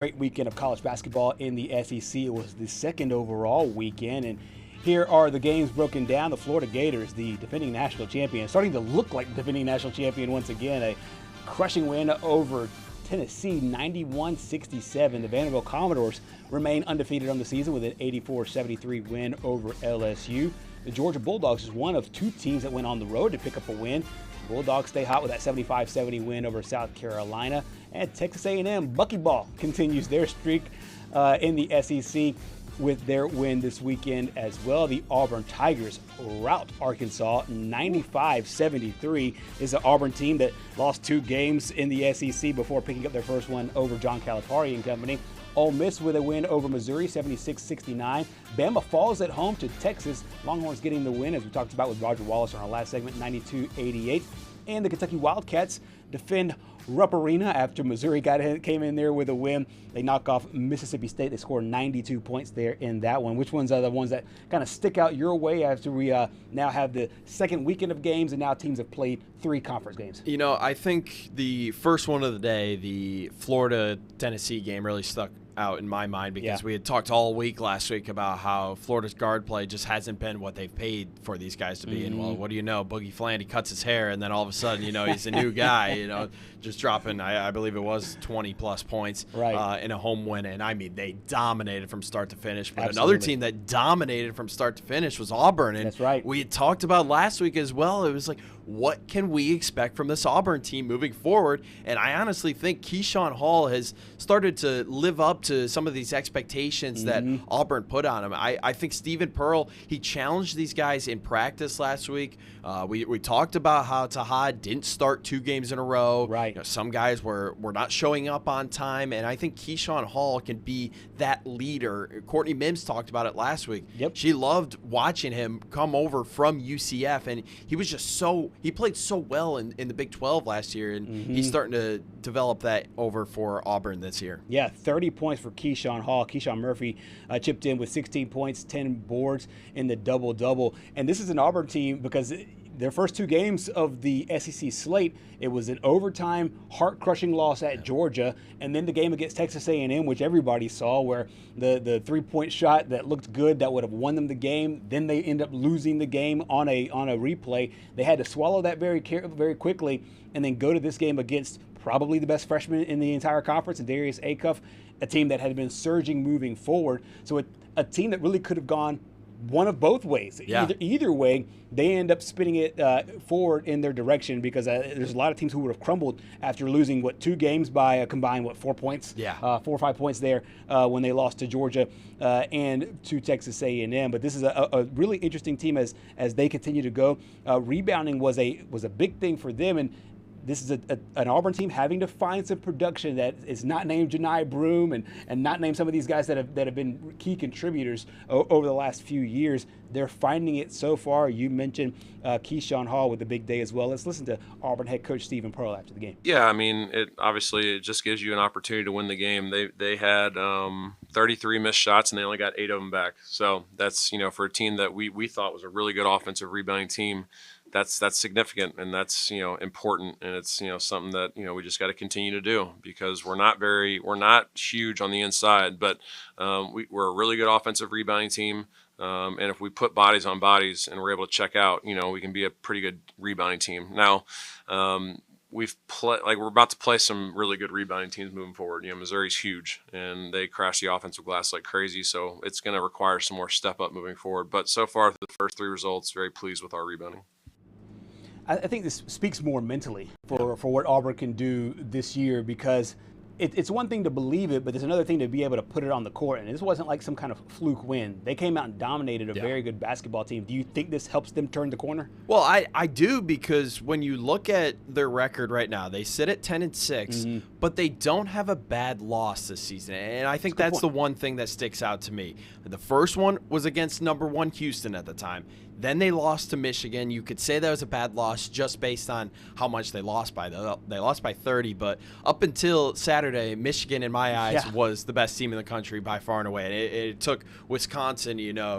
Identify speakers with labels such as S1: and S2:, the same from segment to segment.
S1: Great weekend of college basketball in the SEC. It was the second overall weekend, and here are the games broken down. The Florida Gators, the defending national champion, starting to look like the defending national champion once again. A crushing win over Tennessee, 91-67. The Vanderbilt Commodores remain undefeated on the season with an 84-73 win over LSU. The Georgia Bulldogs is one of two teams that went on the road to pick up a win. Bulldogs stay hot with that 75-70 win over South Carolina. And Texas A&M Buckyball continues their streak in the SEC with their win this weekend as well. The Auburn Tigers rout Arkansas 95-73. Is an Auburn team that lost two games in the SEC before picking up their first one over John Calipari and company. Ole Miss with a win over Missouri, 76-69. Bama falls at home to Texas. Longhorns getting the win, as we talked about with Roger Wallace on our last segment, 92-88. And the Kentucky Wildcats defend Rupp Arena after Missouri came in there with a win. They knock off Mississippi State. They scored 92 points there in that one. Which ones are the ones that kind of stick out your way after we now have the second weekend of games and now teams have played 3 conference games?
S2: You know, I think the first one of the day, the Florida-Tennessee game, really stuck out in my mind because we had talked all week last week about how Florida's guard play just hasn't been what they've paid for these guys to be. And, well, what do you know? Boogie Flandy cuts his hair, and then all of a sudden, you know, he's a new guy, just dropping, I believe it was 20-plus points in a home win. And, I mean, they dominated from start to finish. But another team that dominated from start to finish was Auburn. And
S1: that's right.
S2: We had talked about last week as well. It was like, what can we expect from this Auburn team moving forward? And I honestly think Keyshawn Hall has started to live up to some of these expectations that Auburn put on him. I think Stephen Pearl, he challenged these guys in practice last week. We talked about how Tahad didn't start 2 games in a row.
S1: Right.
S2: Some guys were not showing up on time, and I think Keyshawn Hall can be that leader. Courtney Mims talked about it last week.
S1: Yep.
S2: She loved watching him come over from UCF, and he was just he played so well in the Big 12 last year, and he's starting to develop that over for Auburn this year.
S1: Yeah, 30 points for Keyshawn Hall. Keyshawn Murphy chipped in with 16 points, 10 boards in the double-double. And this is an Auburn team because their first 2 games of the SEC slate, it was an overtime, heart-crushing loss at Georgia, and then the game against Texas A&M, which everybody saw, where the 3-point shot that looked good that would have won them the game, then they end up losing the game on a replay. They had to swallow that very quickly and then go to this game against probably the best freshman in the entire conference, and Darius Acuff, a team that had been surging moving forward. So a team that really could have gone one of both ways.
S2: Yeah.
S1: Either way, they end up spinning it forward in their direction because there's a lot of teams who would have crumbled after losing, 2 games by a combined, 4 points? 4 or 5 points there when they lost to Georgia and to Texas A&M. But this is a really interesting team as they continue to go. Rebounding was a big thing for them, and this is an Auburn team having to find some production that is not named Janai Broome and not named some of these guys that have been key contributors over the last few years. They're finding it so far. You mentioned Keyshawn Hall with the big day as well. Let's listen to Auburn head coach Stephen Pearl after the game.
S3: Yeah, I mean, it just gives you an opportunity to win the game. They had 33 missed shots and they only got 8 of them back. So that's, for a team that we thought was a really good offensive rebounding team, that's significant, and that's important, and it's something that we just got to continue to do because we're not huge on the inside, but we're a really good offensive rebounding team, and if we put bodies on bodies and we're able to check out, we can be a pretty good rebounding team. Now we're about to play some really good rebounding teams moving forward. Missouri's huge, and they crash the offensive glass like crazy, so it's going to require some more step up moving forward. But so far, the first 3 results, very pleased with our rebounding.
S1: I think this speaks more mentally for what Auburn can do this year because it's one thing to believe it, but there's another thing to be able to put it on the court. And this wasn't like some kind of fluke win. They came out and dominated a very good basketball team. Do you think this helps them turn the corner?
S2: Well, I do, because when you look at their record right now, they sit at 10-6, but they don't have a bad loss this season. And I think that's the one thing that sticks out to me. The first one was against number 1 Houston at the time. Then they lost to Michigan. You could say that was a bad loss just based on how much they lost by. They lost by 30, but up until Saturday, Michigan, in my eyes, was the best team in the country by far and away. And it took Wisconsin,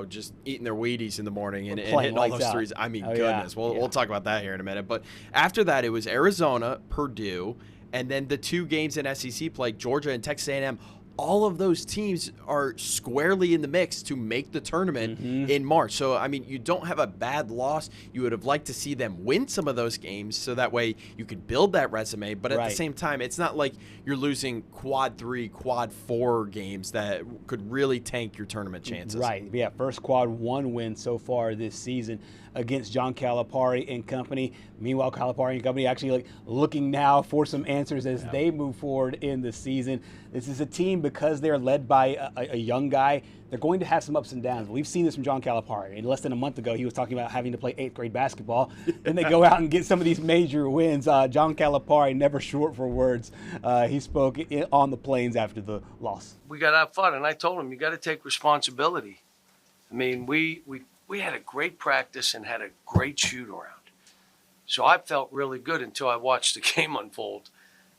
S2: just eating their Wheaties in the morning and hitting all those threes. I mean, goodness. Yeah. We'll talk about that here in a minute. But after that, it was Arizona, Purdue, and then the 2 games in SEC play, Georgia and Texas A&M. all of those teams are squarely in the mix to make the tournament in March. So, I mean, you don't have a bad loss. You would have liked to see them win some of those games so that way you could build that resume. But at the same time, it's not like you're losing quad 3, quad 4 games that could really tank your tournament chances.
S1: Right. Yeah, first quad 1 win so far this season against John Calipari and company. Meanwhile, Calipari and company actually looking now for some answers as they move forward in the season. This is a team, because they're led by a young guy, they're going to have some ups and downs. We've seen this from John Calipari. And less than a month ago, he was talking about having to play 8th grade basketball. Then they go out and get some of these major wins. John Calipari, never short for words. He spoke on the plains after the loss.
S4: We got to have fun, and I told him, you got to take responsibility. I mean, we had a great practice and had a great shoot around. So I felt really good until I watched the game unfold.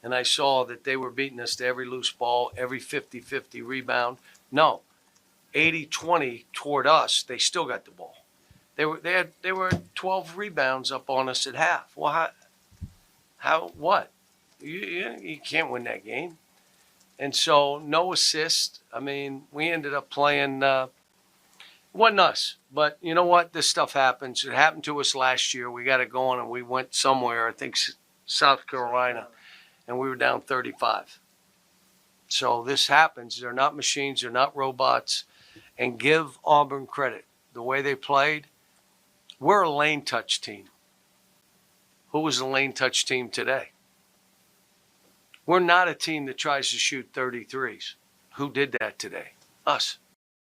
S4: And I saw that they were beating us to every loose ball, every 50-50 rebound. No, 80-20 toward us, they still got the ball. They were 12 rebounds up on us at half. Well, what? You can't win that game. And so no assist. I mean, we ended up playing it wasn't us, but you know what? This stuff happens. It happened to us last year. We got it going, and we went somewhere, I think South Carolina, and we were down 35. So this happens. They're not machines. They're not robots. And give Auburn credit. The way they played, we're a lane touch team. Who was the lane touch team today? We're not a team that tries to shoot 33s. Who did that today? Us.